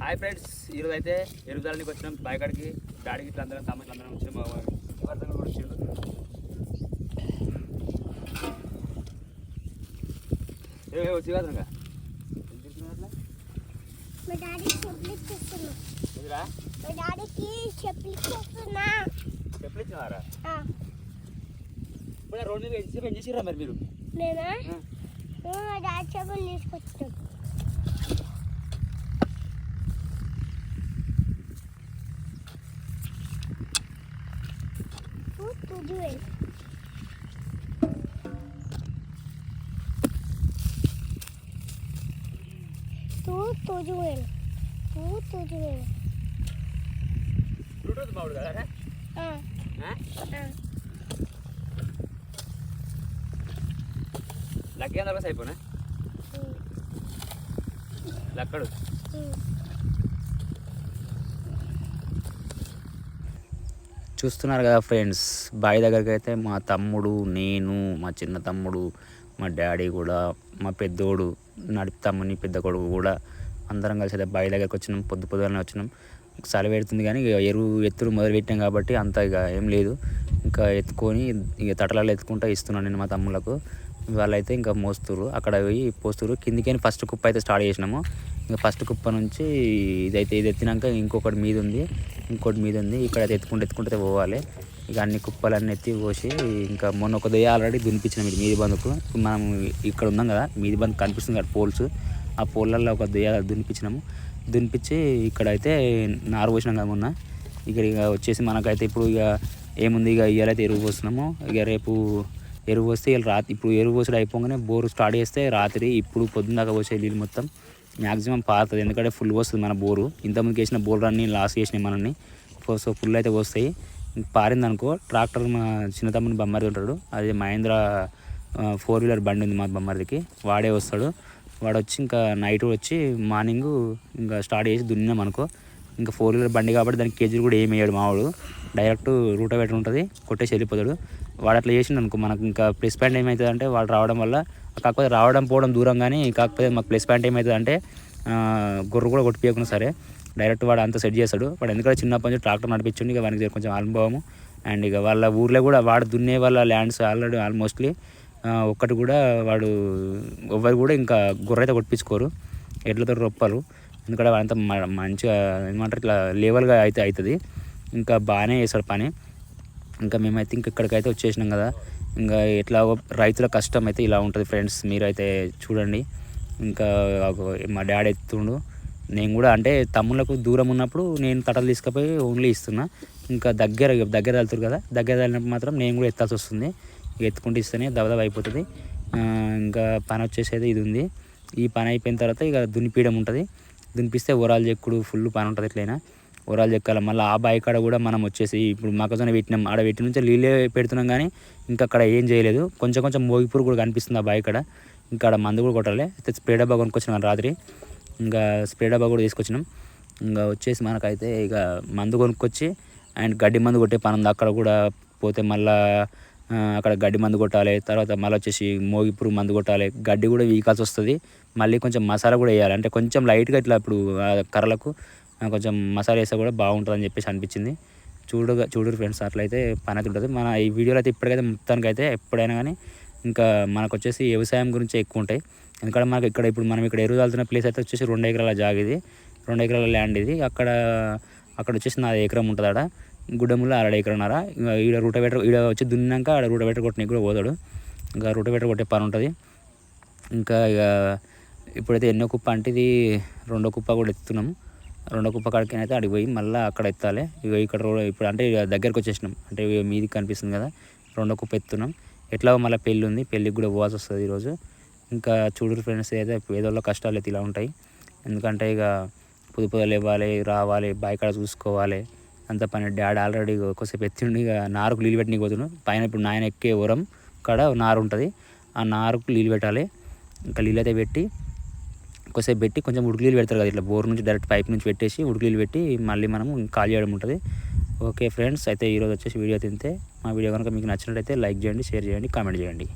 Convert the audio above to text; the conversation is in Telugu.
హాయ్ ఫ్రెండ్స్, ఈరోజు అయితే ఎరువుదానికి వచ్చినాం. బాయికాడికి డాడీకి ఇట్లా అందరం తమ్ముళ్ళు అందరం వచ్చి మా వర్ధంగా కూడా వచ్చిండు. వచ్చి కాదుగా చెప్పులు ఇచ్చినారా? ఇప్పుడు రోడ్డు మీద ఏం చేసిరా మరి మీరు? చెప్పులు తీసుకొచ్చాం. బ్లూటూత్ బాగుంది కదా? లక్కీ అందరూ అయిపోయినా లక్కడు. చూస్తున్నారు కదా ఫ్రెండ్స్, బావి దగ్గరికి అయితే మా తమ్ముడు, నేను, మా చిన్న తమ్ముడు, మా డాడీ కూడా, మా పెద్దోడు, నడిపి తమ్ముని పెద్ద కొడుకు కూడా అందరం కలిసి అయితే బావి దగ్గరికి వచ్చినాం. పొద్దుగానే వచ్చినాం. చలి పెడుతుంది కానీ ఇక ఎత్తులు మొదలు పెట్టాం కాబట్టి అంత ఇక ఏం లేదు. ఇంకా ఎత్తుకొని ఇక తటలలో ఎత్తుకుంటూ ఇస్తున్నాను నేను మా తమ్ముళ్ళకు. వాళ్ళైతే ఇంకా మోస్తురు, అక్కడ పోయి పోస్తురు. కిందికని ఫస్ట్ కుప్ప అయితే స్టార్ట్ చేసినాము. ఇంకా ఫస్ట్ కుప్ప నుంచి ఇది ఎత్తినాక ఇంకొకటి మీద ఉంది, ఇంకోటి మీద ఉంది. ఇక్కడ అయితే ఎత్తుకుంటే పోవాలి. ఇక అన్ని కుప్పలన్నీ ఎత్తి పోసి ఇంకా మొన్న ఒక దయ్య ఆల్రెడీ దునిపించినాం. ఇది మీది బందుకు మనం ఇక్కడ ఉన్నాం కదా, మీది బంద్ కనిపిస్తుంది కదా పోల్స్, ఆ పోళ్ళల్లో ఒక దయ్య దునిపించి ఇక్కడైతే నారు పోసినాం కదా మొన్న. ఇక వచ్చేసి మనకైతే ఇప్పుడు ఇక ఏముంది, ఇక ఇవాళైతే ఎరువు పోస్తున్నాము. ఇక రేపు ఎరువు పోస్తే ఇవాళ రాత్రి, ఇప్పుడు ఎరువు పోసడం అయిపోగానే బోరు స్టార్ట్ చేస్తే రాత్రి ఇప్పుడు పొద్దున్న దాకా పోసే నీళ్ళు మొత్తం మ్యాక్సిమం పారుతుంది. ఎందుకంటే ఫుల్ వస్తుంది మన బోరు. ఇంతకుముందుకు వేసిన బోర్లు అన్నీ లాస్ చేసినాయి మనల్ని. సో ఫుల్ అయితే వస్తాయి. పారిందనుకో ట్రాక్టర్ మా చిన్న తమ్ముని బొమ్మరిది ఉంటాడు, అది మహేంద్ర 4-వీలర్ బండి ఉంది మా బొమ్మరిదికి, వాడే వస్తాడు. వాడు వచ్చి ఇంకా నైట్ వచ్చి మార్నింగ్ ఇంకా స్టార్ట్ చేసి దున్నాం అనుకో. ఇంకా 4-వీలర్ బండి కాబట్టి దానికి కేజీలు కూడా ఏమి వేయడు మావాడు, డైరెక్ట్ రూటోవేటర్ ఉంటుంది కొట్టేసి వెళ్ళిపోతాడు. వాడు అట్లా చేసిండు అనుకో, మనకు ఇంకా ప్లస్ పాయింట్ ఏమవుతుంది అంటే వాడు రావడం వల్ల, కాకపోతే రావడం పోవడం దూరం కానీ కాకపోతే మాకు ప్లస్ పాయింట్ ఏమవుతుంది అంటే గొర్రె కూడా కొట్టిపోయకుండా సరే డైరెక్ట్ వాడు అంతా సెట్ చేస్తాడు. వాడు ఎందుకంటే చిన్నప్పటి నుంచి ట్రాక్టర్ నడిపించండి, ఇక వానికి కొంచెం అనుభవము. అండ్ ఇక వాళ్ళ ఊర్లో కూడా వాడు దున్నే వాళ్ళ ల్యాండ్స్ ఆల్రెడీ ఆల్మోస్ట్లీ ఒక్కటి కూడా వాడు ఎవ్వరు కూడా ఇంకా గొర్రె అయితే కొట్టించుకోరు, ఎడ్లతో రొప్పరు. ఎందుకంటే వాడంతా మంచిగా ఏమంటారు ఇట్లా లెవెల్గా అయితే అవుతుంది. ఇంకా బాగానే చేస్తాడు పని. ఇంకా మేమైతే ఇక్కడికైతే వచ్చేసినాం కదా. ఇంకా ఎట్లా రైతుల కష్టం అయితే ఇలా ఉంటుంది ఫ్రెండ్స్, మీరైతే చూడండి. ఇంకా మా డాడీ ఎత్తుండు, నేను కూడా అంటే తమ్ముళ్ళకు దూరం ఉన్నప్పుడు నేను తటలు తీసుకుపోయి ఓన్లీ ఇస్తున్నా. ఇంకా దగ్గర వెళ్తారు కదా, దగ్గర వెళ్ళినప్పుడు మాత్రం నేను కూడా ఎత్తాల్సి వస్తుంది. ఎత్తుకుంటూ ఇస్తేనే దబదబ అయిపోతుంది. ఇంకా పని వచ్చేసేది ఇది ఉంది. ఈ పని అయిపోయిన తర్వాత ఇక దున్నిపీయడం ఉంటుంది. దున్నిపిస్తే ఓరాలు చెక్కుడు ఫుల్ పని ఉంటుంది. ఎట్లయినా ఓరాలు చెక్కాలి. మళ్ళీ ఆ బావి కాడ కూడా మనం వచ్చేసి ఇప్పుడు మొక్కజొన్న పెట్టినాం, ఆడ పెట్టి నుంచి నీళ్ళే పెడుతున్నాం కానీ ఇంకా అక్కడ ఏం చేయలేదు. కొంచెం మోగిపూరు కూడా కనిపిస్తుంది ఆ బావి కాడ. ఇంకా ఆడ మందు కూడా కొట్టాలి. అయితే స్ప్రే డబ్బా కొనుక్కొచ్చినాం రాత్రి. ఇంకా స్ప్రే డబ్బా కూడా తీసుకొచ్చినాం. ఇంకా వచ్చేసి మనకైతే ఇక మందు కొనుక్కొచ్చి అండ్ గడ్డి మందు కొట్టే పని ఉంది. అక్కడ కూడా పోతే మళ్ళీ అక్కడ గడ్డి మందు కొట్టాలి. తర్వాత మళ్ళీ వచ్చేసి మోగిపురు మందు కొట్టాలి. గడ్డి కూడా వీకాల్సి వస్తుంది. మళ్ళీ కొంచెం మసాలా కూడా వేయాలి. అంటే కొంచెం లైట్గా ఇట్లా ఇప్పుడు కర్రలకు కొంచెం మసాలా వేస్తే కూడా బాగుంటుందని చెప్పేసి అనిపించింది. చూడరు ఫ్రెండ్స్, అట్లయితే పని అయితే ఉంటుంది. మన ఈ వీడియోలో అయితే ఇప్పటికైతే మొత్తానికైతే ఎప్పుడైనా కానీ ఇంకా మనకు వచ్చేసి వ్యవసాయం గురించి ఎక్కువ ఉంటాయి. ఎందుకంటే మనకి ఇక్కడ ఇప్పుడు మనం ఇక్కడ ఎరువు చల్లుతున్న ప్లేస్ అయితే వచ్చేసి 2 ఎకరాల జాగ, ఇది 2 ఎకరాల ల్యాండ్. ఇది అక్కడ వచ్చేసి 4 ఎకరం ఉంటుంది. ఆడ గుడ్డముల్లో 1.5 ఎకరన్నర. ఇంకా ఈడ రూటవేటర్ ఈడ వచ్చి దున్నాక ఆడ రూటవేటర్ కొట్టడానికి కూడా పోతాడు. ఇంకా రూటవేటర్ కొట్టే పని ఉంటుంది. ఇంకా ఇక ఇప్పుడైతే ఎన్నో కుప్ప అంటే ఇది 2వ కుప్ప కూడా ఎత్తున్నాము. 2వ కుప్ప కాడికి అయితే అడిగి పోయి మళ్ళీ అక్కడ ఎత్తాలి. ఇక ఇక్కడ ఇప్పుడు అంటే ఇక దగ్గరికి వచ్చేసినాం, అంటే మీదికి కనిపిస్తుంది కదా, 2వ కుప్ప ఎత్తున్నాం. ఎట్లా మళ్ళీ పెళ్ళి ఉంది, పెళ్ళికి కూడా పోవాల్సి వస్తుంది ఈరోజు. ఇంకా చూడరు ఫ్రెండ్స్, అయితే పేదోళ్ళ కష్టాలు అయితే ఇలా ఉంటాయి. ఎందుకంటే ఇక పొద్దులు ఇవ్వాలి, రావాలి, బాయికాడ చూసుకోవాలి, అంత పని. డాడీ ఆల్రెడీ కొద్దిసేపు ఎత్తిండి. ఇక నారుకు నీళ్ళు పెట్టిన పోతున్నాను పైన. ఇప్పుడు నాయన ఎక్కే ఓరం కాడ నారు ఉంటుంది, ఆ నారుకు నీళ్ళు పెట్టాలి. ఇంకా నీళ్ళు అయితే పెట్టి కొద్దిసేపు పెట్టి కొంచెం ఉడుకు నీళ్ళు పెడతారు కదా, ఇట్లా బోర్ నుంచి డైరెక్ట్ పైప్ నుంచి పెట్టేసి ఉడుకు నీళ్ళు పెట్టి మళ్ళీ మనం కాల్ చేయడం ఉంటుంది. ఓకే ఫ్రెండ్స్, అయితే ఈరోజు వచ్చేసి వీడియో తింటే మా వీడియో కనుక మీకు నచ్చినట్లయితే లైక్ చేయండి, షేర్ చేయండి, కామెంట్ చేయండి.